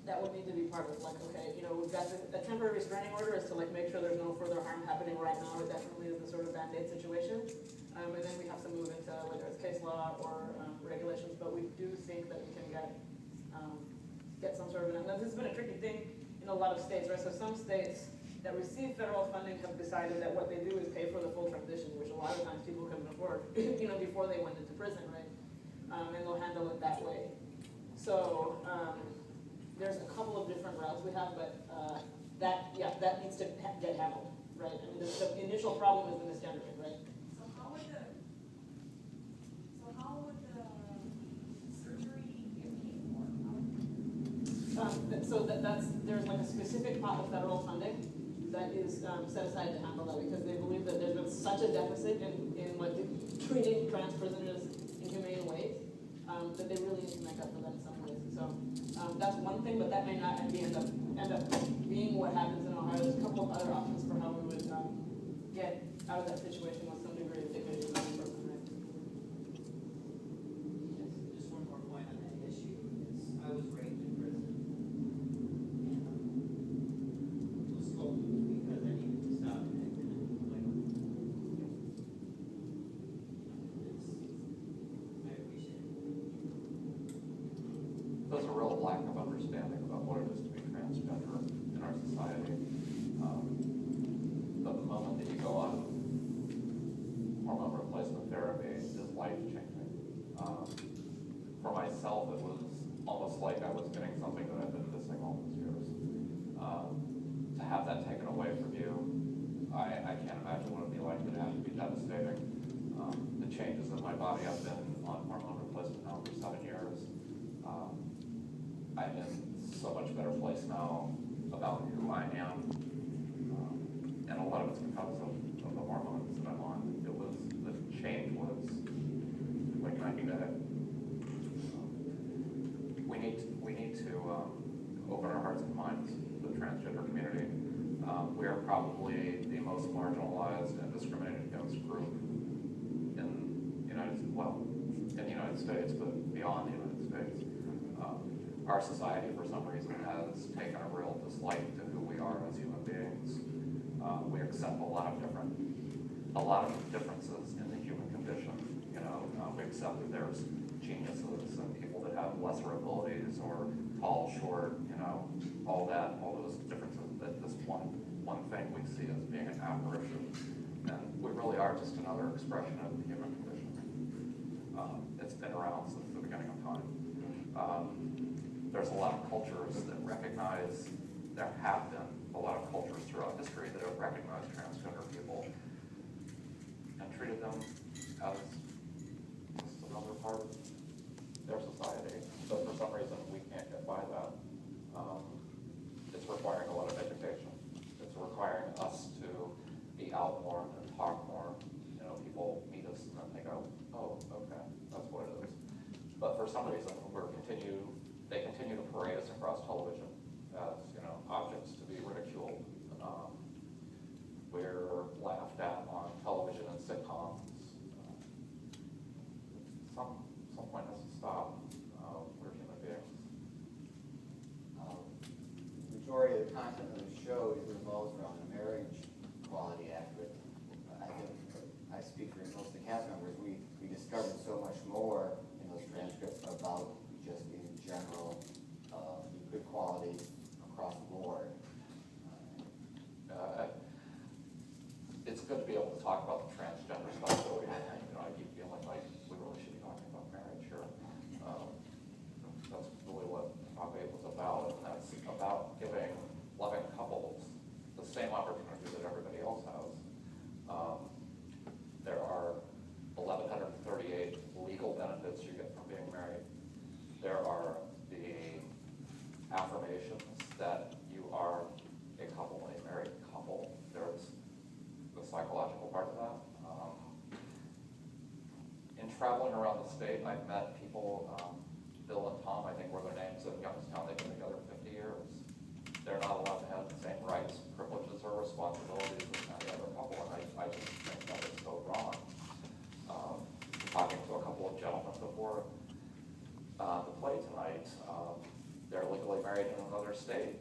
that would need to be part of, like, okay, you know, we've got the temporary restraining order is to like make sure there's no further harm happening right now. It definitely is the sort of band-aid situation. And then we have to move into whether it's case law or regulations, but we do think that we can get some sort of, and this has been a tricky thing in a lot of states, right? So some states that receive federal funding have decided that what they do is pay for the full transition, which a lot of times people couldn't afford, you know, before they went into prison, right? And they'll handle it that way. So there's a couple of different routes we have, but that needs to get handled, right? I mean, the initial problem is the misgendering, right? So how would the surgery get paid for? So there's like a specific pot of federal funding that is set aside to handle that, because they believe that there's been such a deficit in like treating trans prisoners in humane ways that they really need to make up for that in some ways. So that's one thing, but that may not end up being what happens in Ohio. There's a couple of other options for how we would get out of that situation with some degree of dignity for the person, right? Yes. Just one more point on that issue is I was raped in prison, and was scolded because I needed to stop acting in a way. I appreciate it. There's a real lack of understanding about what it is to be transgender in our society. The moment that you go on hormone replacement therapy is life-changing. For myself, it was almost like I was getting something that I've been missing all these years. To have that taken away from you, I can't imagine what it'd be like. It'd have to be devastating. The changes in my body, I've been on hormone replacement now for 7 years. I'm in so much better place now about who I am, and a lot of it's because of the hormones that I'm on. The change was like night and day. We need to open our hearts and minds to the transgender community. We are probably the most marginalized and discriminated against group in the United States, but beyond the United States. Our society, for some reason, has taken a real dislike to who we are as human beings. We accept a lot of differences in the human condition. You know, we accept that there's geniuses and people that have lesser abilities, or tall, short. You know, all those differences. That this one thing we see as being an apparition, and we really are just another expression of the human condition. It's been around since the beginning of time. There's a lot of cultures that recognize, there have been a lot of cultures throughout history that have recognized transgender people and treated them as just another part of their society. But for some reason, we can't get by that. It's requiring a lot of education. It's requiring us to be out more and talk more. You know, people meet us and then they go, oh, okay, that's what it is. But for some reason, they continue to parade us across television as, you know, objects to be ridiculed. We're laughed at on television and sitcoms. Some point has to stop. We're human beings. Majority of the content of the show revolves around the Marriage Equality Act, but I think I speak for most of the cast members. We discovered so much more in those transcripts about just in general good quality across the board. It's good to be able to talk about the transgender stuff. So I keep feeling like we really should be talking about marriage here. That's really what Prop 8 was about, and that's about giving loving couples the same opportunity that everybody else has. There are 1,138 legal benefits you get from being married. There are the affirmations that you are a couple, a married couple. There's the psychological part of that. In traveling around the state, I've met people, Bill and Tom, I think were their names in Youngstown. They've been together 50 years. They're not allowed to have the same rights, privileges, or responsibilities as any other couple, and I just think that is so wrong. Talking to a couple of gentlemen before the play tonight, they're legally married in another state.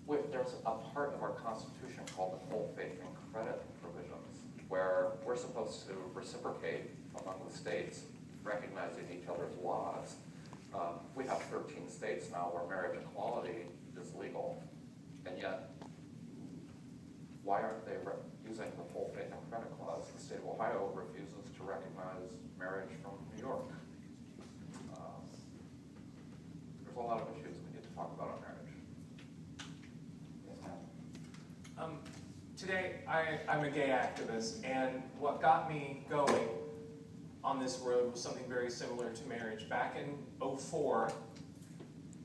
There's a part of our Constitution called the full faith and credit provisions, where we're supposed to reciprocate among the states, recognizing each other's laws. We have 13 states now where marriage equality is legal, and yet, why aren't they using the full faith and credit clause? The state of Ohio refuses to recognize marriage from New York. There's a lot of issues we need to talk about on marriage. Yes, ma'am. Today, I'm a gay activist, and what got me going on this road was something very similar to marriage. Back in '04,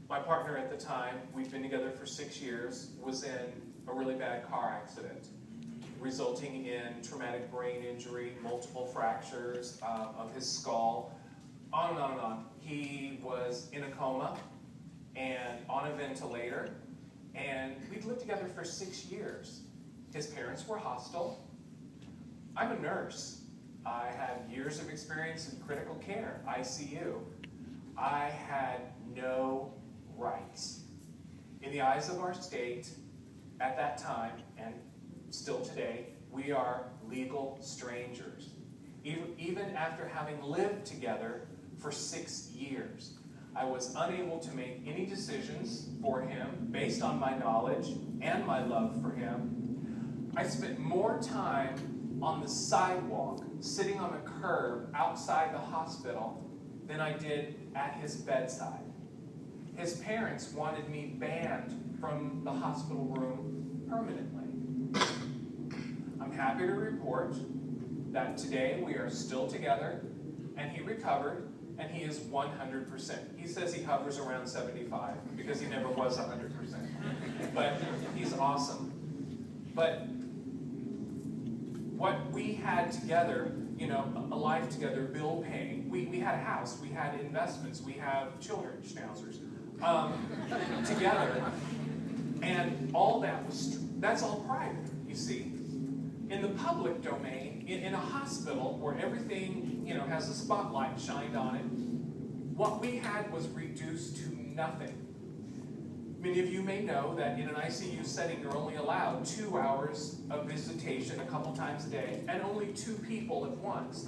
my partner at the time, we'd been together for 6 years, was in a really bad car accident, resulting in traumatic brain injury, multiple fractures of his skull, on and on and on. He was in a coma and on a ventilator, and we'd lived together for 6 years. His parents were hostile. I'm a nurse. I had years of experience in critical care, ICU. I had no rights. In the eyes of our state, at that time, and still today, we are legal strangers. Even after having lived together for 6 years, I was unable to make any decisions for him based on my knowledge and my love for him. I spent more time on the sidewalk, sitting on the curb outside the hospital, than I did at his bedside. His parents wanted me banned from the hospital room permanently. I'm happy to report that today we are still together, and he recovered, and he is 100%. He says he hovers around 75 because he never was 100%. But he's awesome. But what we had together, you know, a life together, bill paying. We had a house, we had investments, we have children, schnauzers, together. And all that that's all private, you see. In the public domain, in a hospital where everything, you know, has a spotlight shined on it, what we had was reduced to nothing. Many of you may know that in an ICU setting, you're only allowed 2 hours of visitation a couple times a day, and only 2 people at once.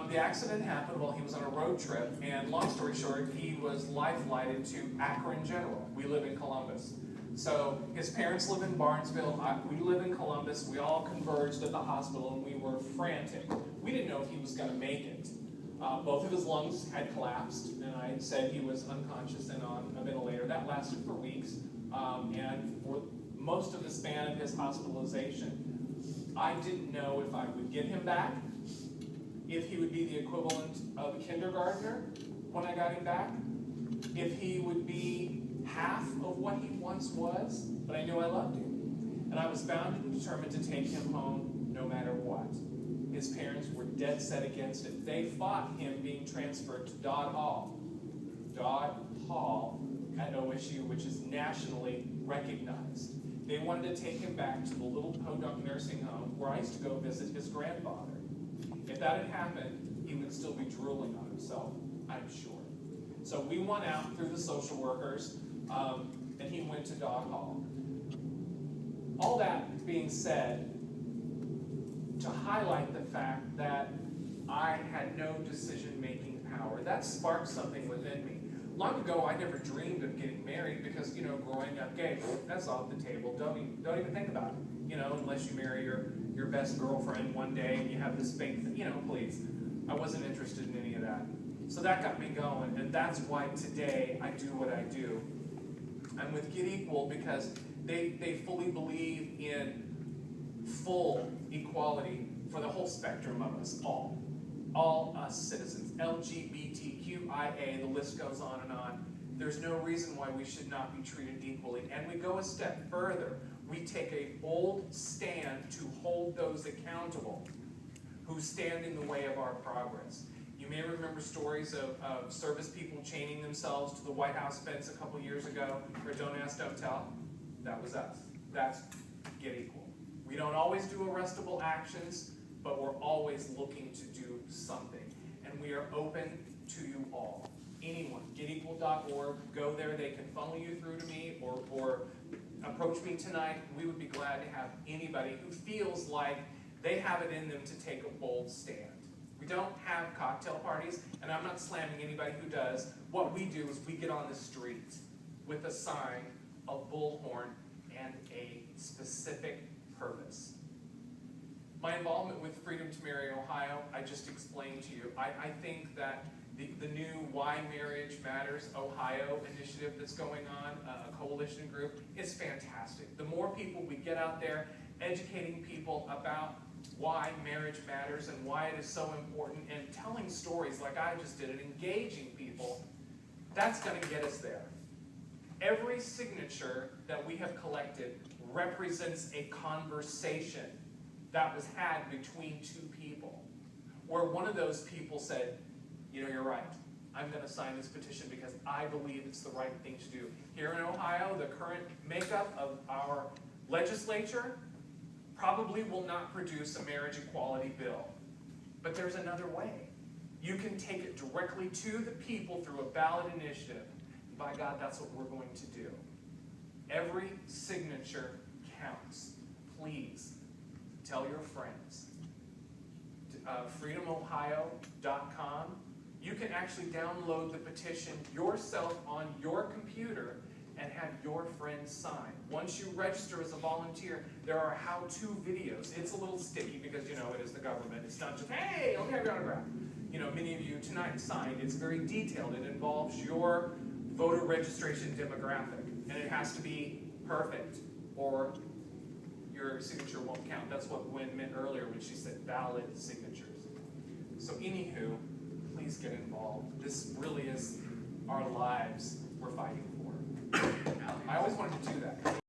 The accident happened while he was on a road trip, and long story short, he was life-flighted to Akron General. We live in Columbus. So his parents live in Barnesville, we live in Columbus, we all converged at the hospital, and we were frantic. We didn't know if he was going to make it. Both of his lungs had collapsed, and I said he was unconscious and on a ventilator. That lasted for weeks, and for most of the span of his hospitalization, I didn't know if I would get him back, if he would be the equivalent of a kindergartner when I got him back, if he would be half of what he once was, but I knew I loved him. And I was bound and determined to take him home no matter what. His parents were dead set against it. They fought him being transferred to Dodd Hall. Dodd Hall at OSU, which is nationally recognized. They wanted to take him back to the little podunk nursing home where I used to go visit his grandfather. If that had happened, he would still be drooling on himself, I'm sure. So we won out through the social workers, and he went to Dodd Hall. All that being said, to highlight the fact that I had no decision-making power, that sparked something within me. Long ago, I never dreamed of getting married because, you know, growing up gay, that's off the table. Don't even think about it, you know, unless you marry your best girlfriend one day and you have this fake thing, you know, please. I wasn't interested in any of that. So that got me going, and that's why today I do what I do. I'm with Get Equal because they fully believe in full equality for the whole spectrum of us, all us citizens, LGBTQIA, the list goes on and on. There's no reason why we should not be treated equally, and we go a step further. We take a bold stand to hold those accountable who stand in the way of our progress. You may remember stories of service people chaining themselves to the White House fence a couple years ago for Don't Ask, Don't Tell. That was us. That's Get Equal. We don't always do arrestable actions, but we're always looking to do something. And we are open to you all. anyone. GetEqual.org, go there, they can funnel you through to me or approach me tonight. We would be glad to have anybody who feels like they have it in them to take a bold stand. We don't have cocktail parties, and I'm not slamming anybody who does. What we do is we get on the street with a sign, a bullhorn, and a specific purpose. My involvement with Freedom to Marry Ohio, I just explained to you. I think that the new Why Marriage Matters Ohio initiative that's going on, a coalition group, is fantastic. The more people we get out there educating people about why marriage matters and why it is so important, and telling stories like I just did and engaging people, that's going to get us there. Every signature that we have collected represents a conversation that was had between two people, where one of those people said, you know, you're right, I'm going to sign this petition because I believe it's the right thing to do. Here in Ohio, the current makeup of our legislature probably will not produce a marriage equality bill. But there's another way. You can take it directly to the people through a ballot initiative. And by God, that's what we're going to do. Every signature counts. Please tell your friends. FreedomOhio.com. You can actually download the petition yourself on your computer and have your friends sign. Once you register as a volunteer, there are how-to videos. It's a little sticky because, you know, it is the government. It's not just, hey, let me have your autograph. You know, many of you tonight signed. It's very detailed. It involves your voter registration demographic, and it has to be perfect, or your signature won't count. That's what Gwen meant earlier when she said valid signatures. So anywho, please get involved. This really is our lives we're fighting for.